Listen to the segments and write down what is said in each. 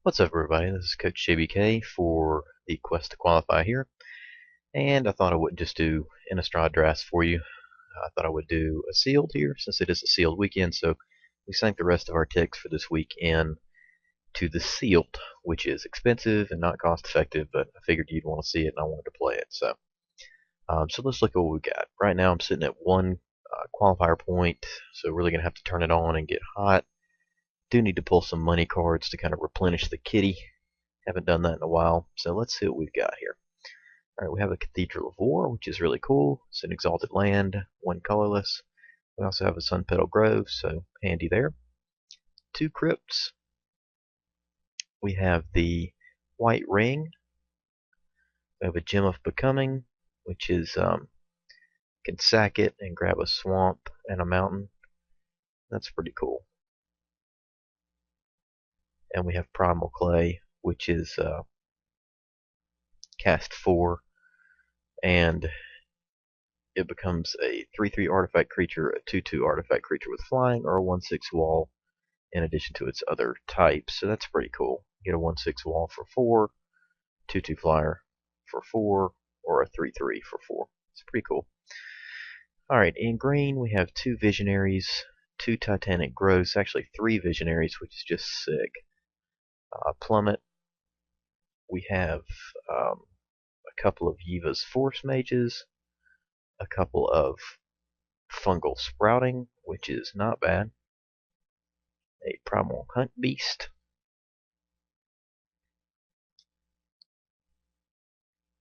What's up, everybody? This is Coach JBK for the Quest to Qualify here, and I thought I wouldn't just do Innistrad drafts for you. I thought I would do a sealed here, since it is a sealed weekend, so we sank the rest of our ticks for this week in to the sealed, which is expensive and not cost effective, but I figured you'd want to see it and I wanted to play it. So let's look at what we got. Right now I'm sitting at one qualifier point, so really going to have to turn it on and get hot. Do need to pull some money cards to kind of replenish the kitty. Haven't done that in a while, so let's see what we've got here. Alright, we have a Cathedral of War, which is really cool. It's an exalted land, one colorless. We also have a Sun Petal Grove, so handy there. Two crypts. We have the White Ring. We have a Gem of Becoming, which is can sack it and grab a swamp and a mountain. That's pretty cool. And we have Primal Clay, which is cast 4, and it becomes a 3/3 artifact creature, a 2/2 artifact creature with flying, or a 1/6 wall in addition to its other types. So that's pretty cool. You get a 1/6 wall for 4, 2/2 flyer for 4, or a 3/3 for 4. It's pretty cool. Alright, in green we have 2 Visionaries, 2 Titanic Growths, actually 3 Visionaries, which is just sick. Plummet. We have a couple of Yiva's Force Mages, a couple of Fungal Sprouting, which is not bad, a Primal Hunt Beast,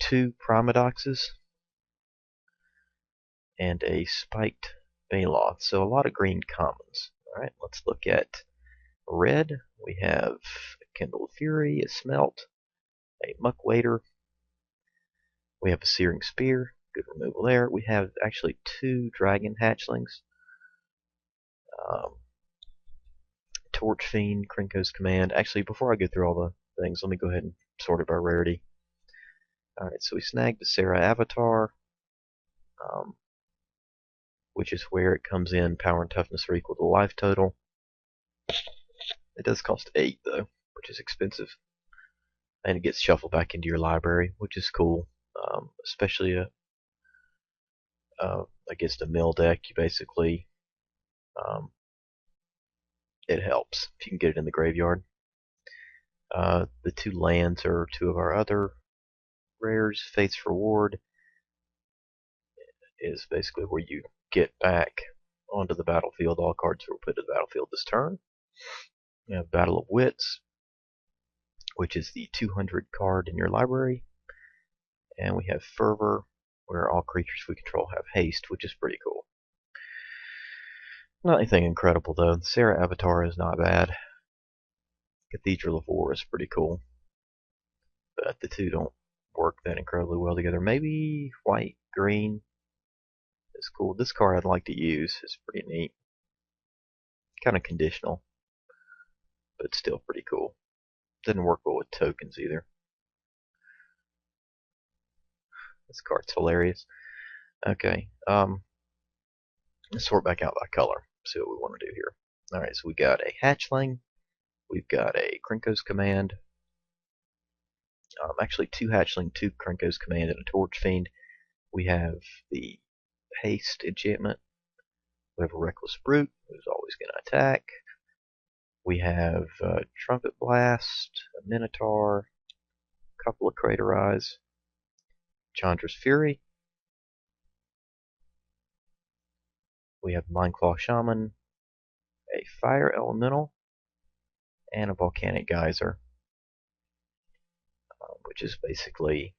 2 Primodoxes, and a Spiked Baloth. So a lot of green commons. Alright, let's look at red. We have a Kindled Fury, a Smelt, a Muck Wader. We have a Searing Spear, good removal there. We have actually 2 Dragon Hatchlings. Torch Fiend, Krenko's Command. Actually, before I go through all the things, let me go ahead and sort it by rarity. Alright, so we snagged the Sarah Avatar, which is where it comes in. Power and toughness are equal to life total. It does cost 8, though, which is expensive. And it gets shuffled back into your library, which is cool. Especially against a mill deck, you basically it helps if you can get it in the graveyard. The 2 lands are 2 of our other rares. Fate's Reward is basically where you get back onto the battlefield all cards that were put to the battlefield this turn. We have Battle of Wits, which is the 200 card in your library. And we have Fervor, where all creatures we control have haste, which is pretty cool. Not anything incredible, though. The Sarah Avatar is not bad. Cathedral of War is pretty cool. But the two don't work that incredibly well together. Maybe white, green is cool. This card I'd like to use. It's pretty neat. Kind of conditional, but still pretty cool. Doesn't work well with tokens either. This card's hilarious. Okay, let's sort back out by color. See what we want to do here. Alright, so we got a Hatchling. We've got a Krenko's Command. Actually, 2 Hatchling, 2 Krenko's Command, and a Torch Fiend. We have the Haste enchantment. We have a Reckless Brute, who's always going to attack. We have Trumpet Blast, a Minotaur, a couple of Crater Eyes, Chandra's Fury. We have Mindclaw Shaman, a Fire Elemental, and a Volcanic Geyser, which is basically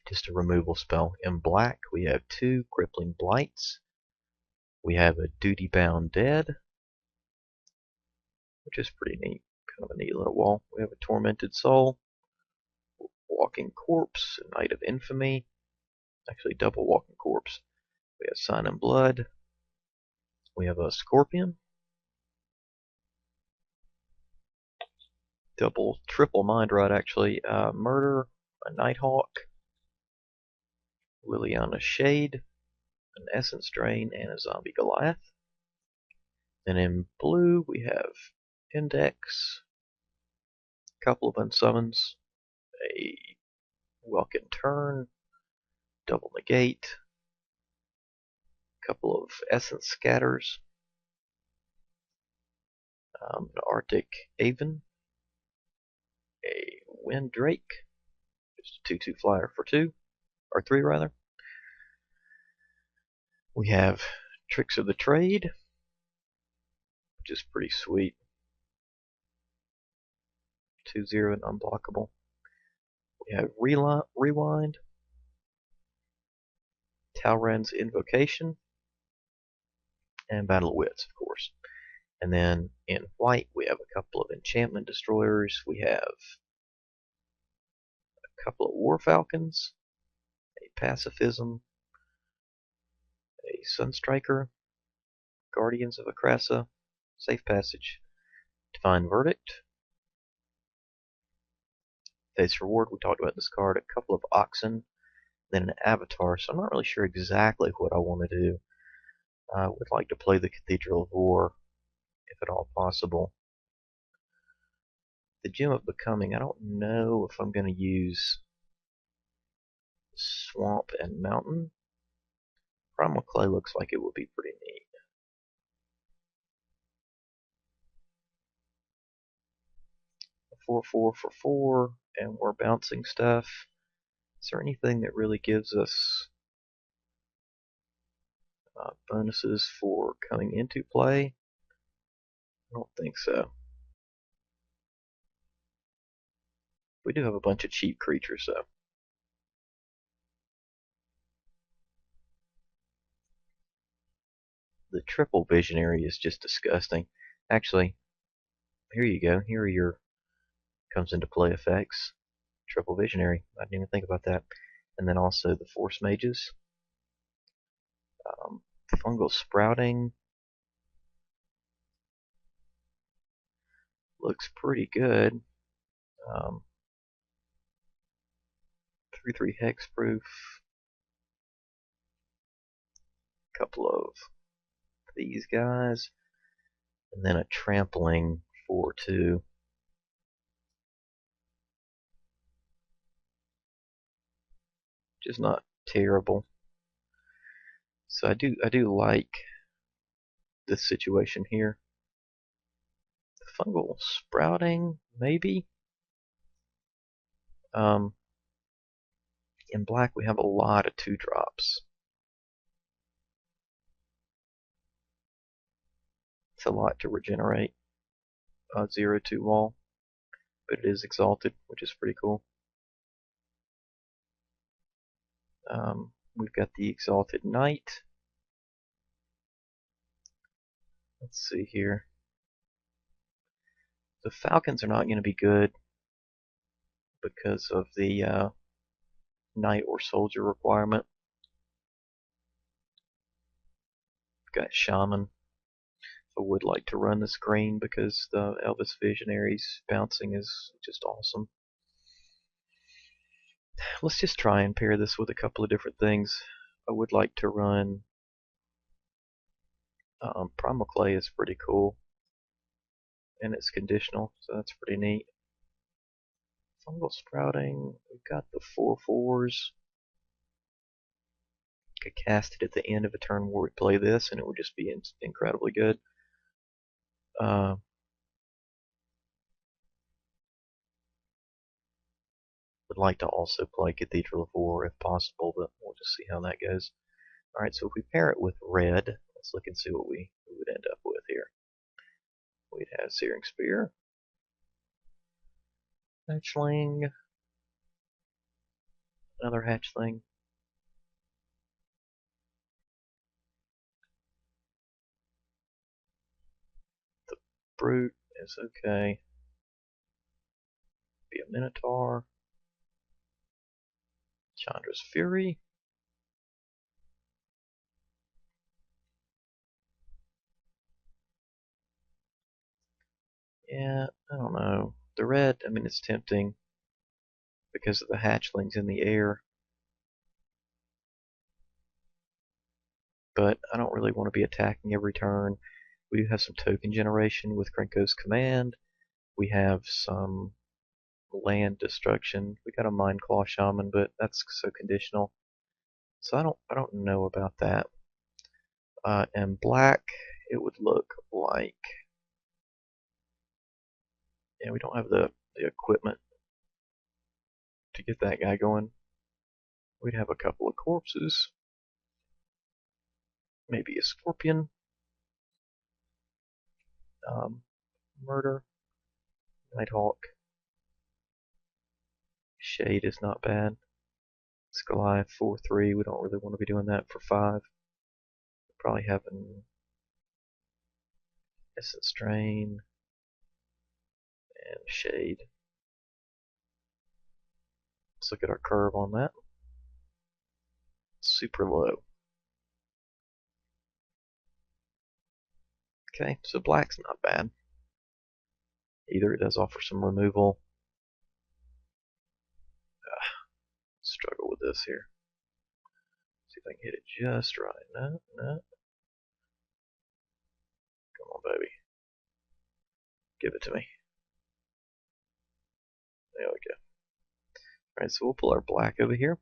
just a removal spell. In black, we have 2 Crippling Blights. We have a Duty Bound Dead, which is pretty neat. Kind of a neat little wall. We have a Tormented Soul, Walking Corpse, a Knight of Infamy. Actually, double Walking Corpse. We have Sign in Blood. We have a Scorpion. Triple Mind Rot, actually. Murder, a Nighthawk, Liliana Shade, an Essence Drain, and a Zombie Goliath. Then in blue, we have Index, couple of unsummons, a welcome turn, double negate, a couple of essence scatters, an Arctic Avon, a Wind Drake, just a 2/2 flyer for 2, or 3 rather. We have Tricks of the Trade, which is pretty sweet. 2/0 and unblockable. We have Rewind, Talrand's Invocation, and Battle of Wits, of course. And then in white, we have a couple of enchantment destroyers. We have a couple of War Falcons, a Pacifism, a Sunstriker, Guardians of Akrasa, Safe Passage, Divine Verdict, Fate's Reward. We talked about this card. A couple of Oxen, then an Avatar. So I'm not really sure exactly what I want to do. I would like to play the Cathedral of War, if at all possible. The Gem of Becoming, I don't know if I'm going to use Swamp and Mountain. Primal Clay looks like it would be pretty neat. A 4/4 for 4, and we're bouncing stuff. Is there anything that really gives us bonuses for coming into play? I don't think so. We do have a bunch of cheap creatures, though. The triple visionary is just disgusting. Actually, here you go. Here are your comes into play effects. Triple visionary. I didn't even think about that. And then also the force mages. Fungal sprouting. Looks pretty good. 3/3 hexproof. Couple of these guys. And then a trampling 4/2. Which is not terrible. So I do like this situation here. The fungal sprouting, maybe. In black we have a lot of 2-drops. It's a lot to regenerate. 0/2 wall, but it is exalted, which is pretty cool. We've got the Exalted Knight. Let's see here. The Falcons are not going to be good because of the Knight or Soldier requirement. We've got Shaman. I would like to run this green because the Elvis Visionary's bouncing is just awesome. Let's just try and pair this with a couple of different things. I would like to run Primal Clay is pretty cool, and it's conditional, so that's pretty neat. Fungal Sprouting, we've got the 4/4s. Could cast it at the end of a turn where we play this, and it would just be incredibly good. Would like to also play Cathedral of War if possible, but we'll just see how that goes. Alright, so if we pair it with red, let's look and see what we would end up with here. We'd have Searing Spear, Hatchling, another Hatchling, the Brute is okay, be a Minotaur, Chandra's Fury, yeah, I don't know. The red, I mean, it's tempting because of the hatchlings in the air, but I don't really want to be attacking every turn. We do have some token generation with Krenko's Command. We have some land destruction. We got a Mind Claw Shaman, but that's so conditional. So I don't know about that. And black, it would look like, yeah, we don't have the equipment to get that guy going. We'd have a couple of corpses, maybe a scorpion, murder, Nighthawk, Shade is not bad. Goliath 4/3. We don't really want to be doing that for 5. Probably have an Essence Drain and Shade. Let's look at our curve on that. Super low. Okay, so black's not bad. Either it does offer some removal. Struggle with this here. See if I can hit it just right. No, no. Come on, baby. Give it to me. There we go. Alright, so we'll pull our black over here.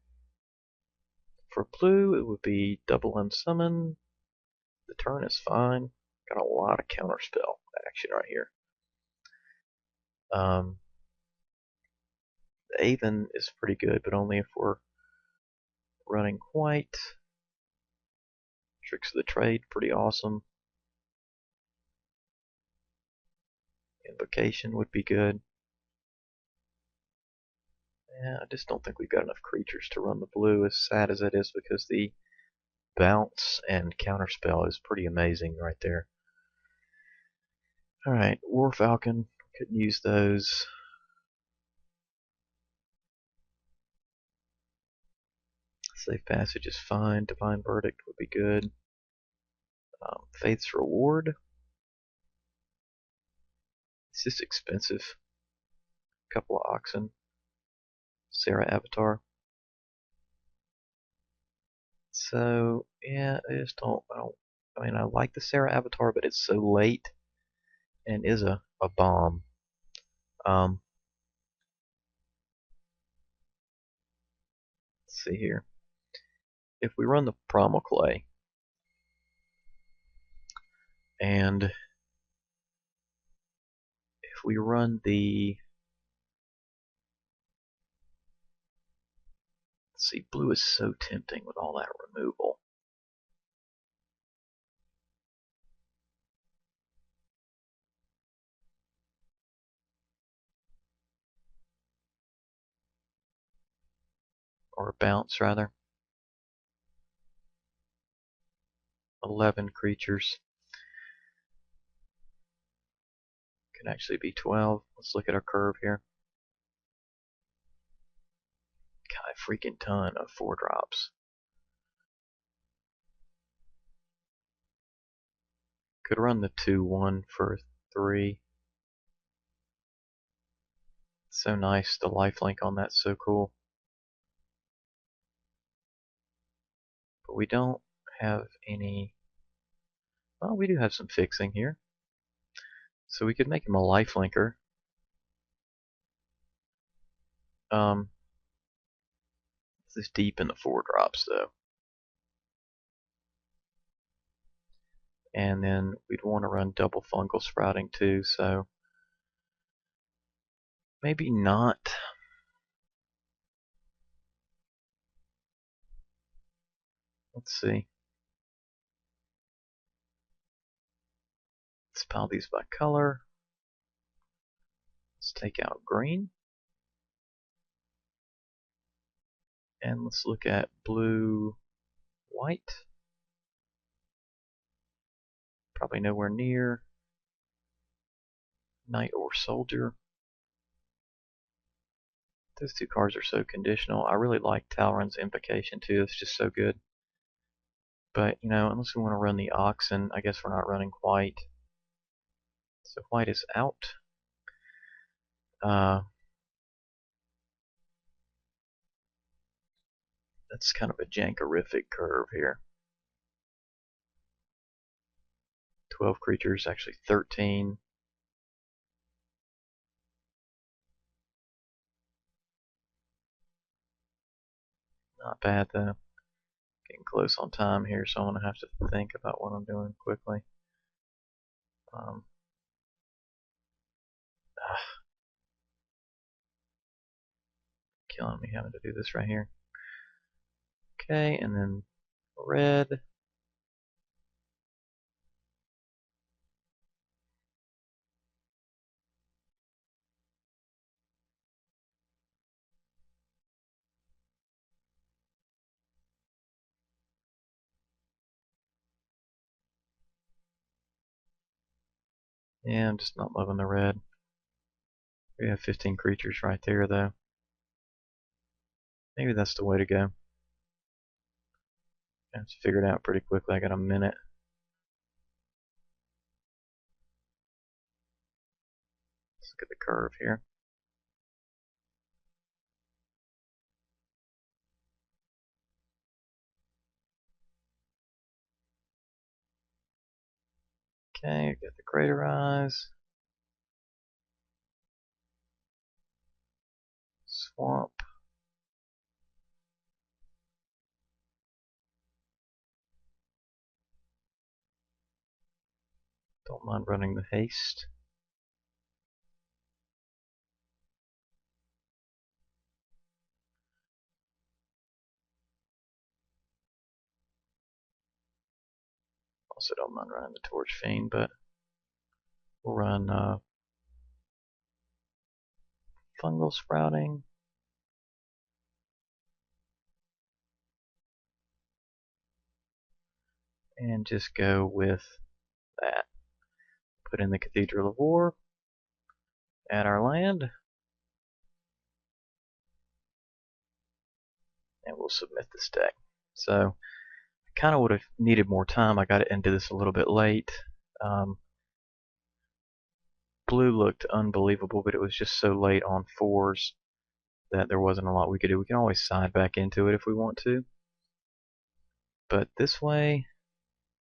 For blue, it would be double unsummon. The turn is fine. Got a lot of counterspell action right here. The Avacyn is pretty good, but only if we're running white. Tricks of the Trade, pretty awesome. Invocation would be good. Yeah, I just don't think we've got enough creatures to run the blue, as sad as it is, because the bounce and counterspell is pretty amazing right there. Alright, War Falcon, couldn't use those. Safe Passage is fine. Divine Verdict would be good. Faith's Reward. It's just expensive. Couple of Oxen. Sarah Avatar. So, yeah, I just don't, I mean, I like the Sarah Avatar, but it's so late and is a bomb. Let's see here. If we run the Primal Clay, and if we run the, let's see, blue is so tempting with all that removal. Or a bounce, rather. 11 creatures. Can actually be 12. Let's look at our curve here. God, a freaking ton of 4-drops. Could run the 2/1 for 3. It's so nice. The lifelink on that's so cool. But we don't have any. Well, we do have some fixing here. So we could make him a lifelinker. This is deep in the 4-drops though. And then we'd want to run double fungal sprouting too, so maybe not. Let's see. Let's pile these by color. Let's take out green. And let's look at blue, white. Probably nowhere near. Knight or soldier. Those two cards are so conditional. I really like Talron's Invocation too. It's just so good. But, you know, unless we want to run the Oxen, I guess we're not running white. So white is out. That's kind of a jankerific curve here. 12 creatures, actually 13. Not bad though. Getting close on time here, so I'm gonna have to think about what I'm doing quickly. Killing me having to do this right here. Okay, and then red. Yeah, I'm just not loving the red. We have 15 creatures right there, though. Maybe that's the way to go. I have to figure it out pretty quickly. I got a minute. Let's look at the curve here. Okay, get the Greater Eyes. Swamp. Don't mind running the haste. Also don't mind running the Torch Fiend, but we'll run Fungal Sprouting. And just go with that. Put in the Cathedral of War. Add our land. And we'll submit this deck. So I kind of would have needed more time. I got into this a little bit late. Blue looked unbelievable, but it was just so late on 4s that there wasn't a lot we could do. We can always side back into it if we want to. But this way,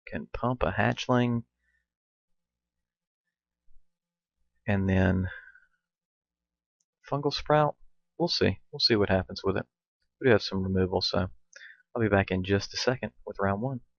can pump a hatchling and then fungal sprout. We'll see. We'll see what happens with it. We do have some removal, so I'll be back in just a second with round 1.